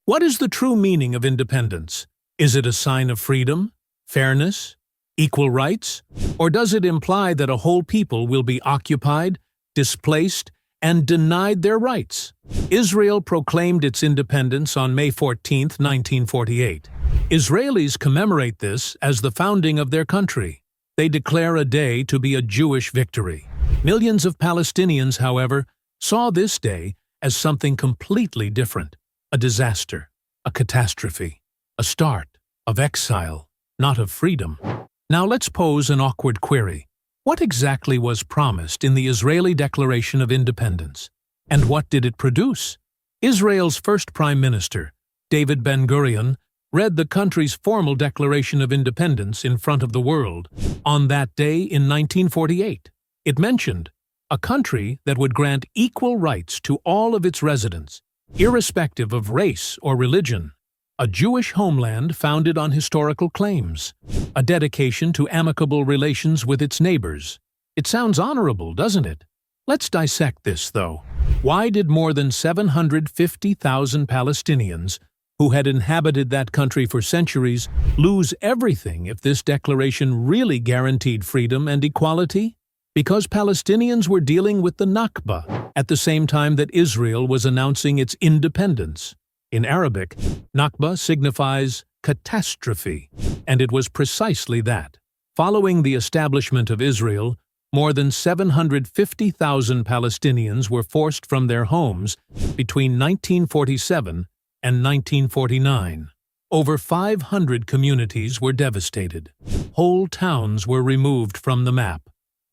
What is the true meaning of independence? Is it a sign of freedom, fairness, equal rights? Or does it imply that a whole people will be occupied, displaced, and denied their rights? Israel proclaimed its independence on May 14, 1948. Israelis commemorate this as the founding of their country. They declare a day to be a Jewish victory. Millions of Palestinians, however, saw this day as something completely different. A disaster, a catastrophe, a start of exile, not of freedom. Now let's pose an awkward query. What exactly was promised in the Israeli Declaration of Independence? And what did it produce? Israel's first Prime Minister, David Ben-Gurion, read the country's formal Declaration of Independence in front of the world on that day in 1948. It mentioned a country that would grant equal rights to all of its residents, irrespective of race or religion, a Jewish homeland founded on historical claims, a dedication to amicable relations with its neighbors. It sounds honorable, doesn't it? Let's dissect this, though. Why did more than 750,000 Palestinians, who had inhabited that country for centuries, lose everything if this declaration really guaranteed freedom and equality? Because Palestinians were dealing with the Nakba at the same time that Israel was announcing its independence. In Arabic, Nakba signifies catastrophe, and it was precisely that. Following the establishment of Israel, more than 750,000 Palestinians were forced from their homes between 1947 and 1949. Over 500 communities were devastated. Whole towns were removed from the map.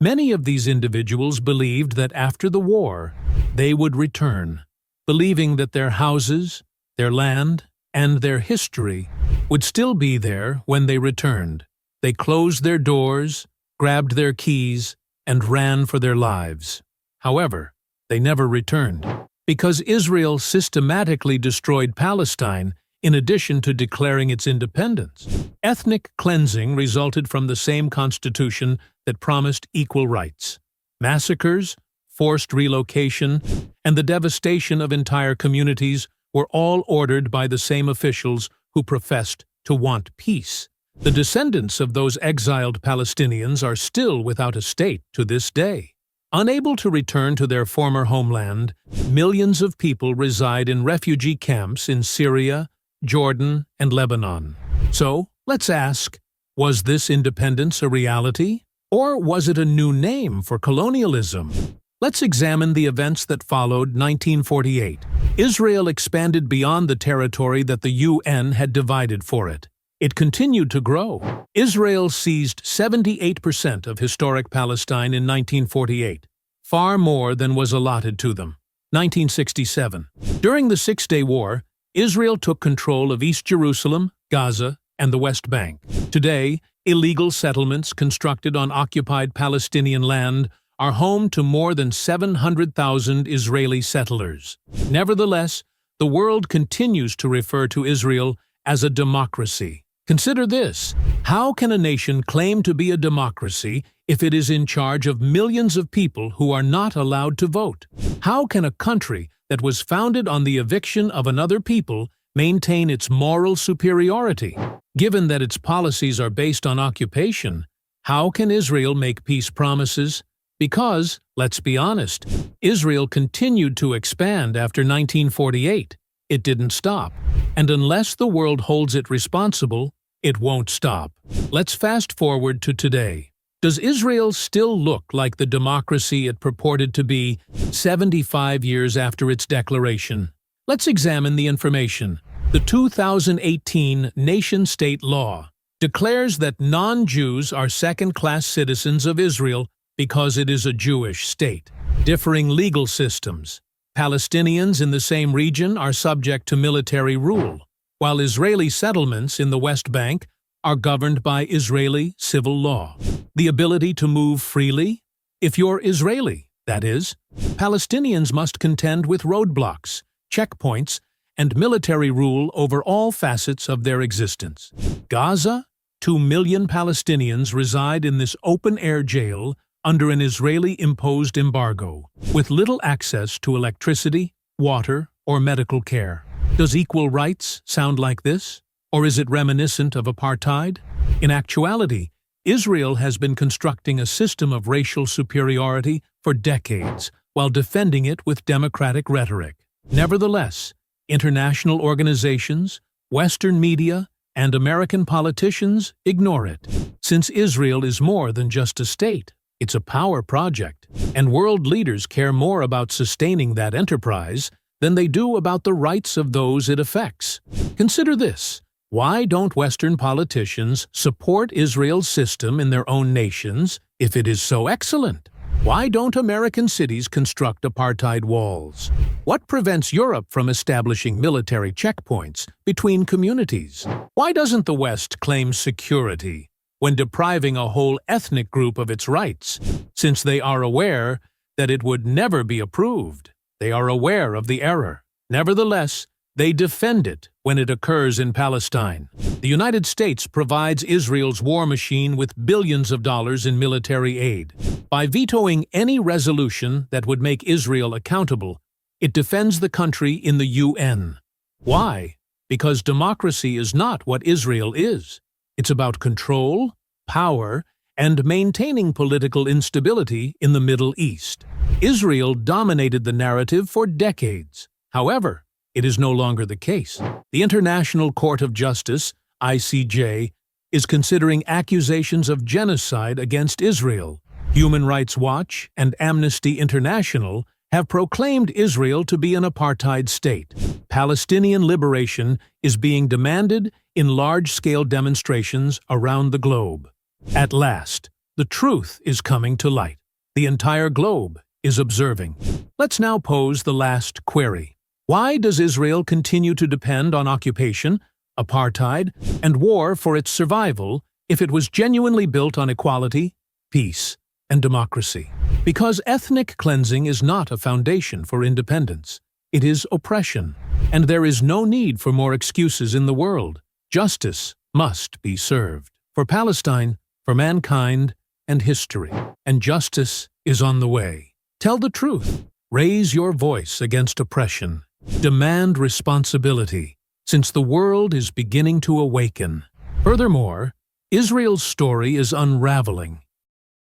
Many of these individuals believed that after the war, they would return, believing that their houses, their land, and their history would still be there when they returned. They closed their doors, grabbed their keys, and ran for their lives. However, they never returned, because Israel systematically destroyed Palestine in addition to declaring its independence. Ethnic cleansing resulted from the same constitution that promised equal rights. Massacres, forced relocation, and the devastation of entire communities were all ordered by the same officials who professed to want peace. The descendants of those exiled Palestinians are still without a state to this day. Unable to return to their former homeland, millions of people reside in refugee camps in Syria, Jordan, and Lebanon. So, let's ask, was this independence a reality? Or was it a new name for colonialism? Let's examine the events that followed 1948. Israel expanded beyond the territory that the UN had divided for it. It continued to grow. Israel seized 78% of historic Palestine in 1948, far more than was allotted to them. 1967. During the Six-Day War, Israel took control of East Jerusalem, Gaza, and the West Bank. Today, illegal settlements constructed on occupied Palestinian land are home to more than 700,000 Israeli settlers. Nevertheless, the world continues to refer to Israel as a democracy. Consider this: how can a nation claim to be a democracy if it is in charge of millions of people who are not allowed to vote? How can a country that was founded on the eviction of another people maintain its moral superiority? Given that its policies are based on occupation, how can Israel make peace promises? Because, let's be honest, Israel continued to expand after 1948. It didn't stop. And unless the world holds it responsible, it won't stop. Let's fast forward to today. Does Israel still look like the democracy it purported to be 75 years after its declaration? Let's examine the information. The 2018 nation-state law declares that non-Jews are second-class citizens of Israel because it is a Jewish state. Differing legal systems. Palestinians in the same region are subject to military rule, while Israeli settlements in the West Bank are governed by Israeli civil law. The ability to move freely? If you're Israeli, that is. Palestinians must contend with roadblocks, checkpoints, and military rule over all facets of their existence. Gaza? 2 million Palestinians reside in this open-air jail under an Israeli-imposed embargo, with little access to electricity, water, or medical care. Does equal rights sound like this? Or is it reminiscent of apartheid? In actuality, Israel has been constructing a system of racial superiority for decades, while defending it with democratic rhetoric. Nevertheless, international organizations, Western media, and American politicians ignore it, since Israel is more than just a state. It's a power project, and world leaders care more about sustaining that enterprise than they do about the rights of those it affects. Consider this. Why don't Western politicians support Israel's system in their own nations if it is so excellent? Why don't American cities construct apartheid walls? What prevents Europe from establishing military checkpoints between communities? Why doesn't the West claim security when depriving a whole ethnic group of its rights, since they are aware that it would never be approved? They are aware of the error. Nevertheless, they defend it when it occurs in Palestine. The United States provides Israel's war machine with billions of dollars in military aid. By vetoing any resolution that would make Israel accountable, it defends the country in the UN. Why? Because democracy is not what Israel is. It's about control, power, and maintaining political instability in the Middle East. Israel dominated the narrative for decades. However, it is no longer the case. The International Court of Justice, ICJ, is considering accusations of genocide against Israel. Human Rights Watch and Amnesty International have proclaimed Israel to be an apartheid state. Palestinian liberation is being demanded in large-scale demonstrations around the globe. At last, the truth is coming to light. The entire globe is observing. Let's now pose the last query. Why does Israel continue to depend on occupation, apartheid, and war for its survival if it was genuinely built on equality, peace, and democracy? Because ethnic cleansing is not a foundation for independence. It is oppression, and there is no need for more excuses in the world. Justice must be served. For Palestine, for mankind, and history. And justice is on the way. Tell the truth. Raise your voice against oppression. Demand responsibility, since the world is beginning to awaken. Furthermore, Israel's story is unraveling,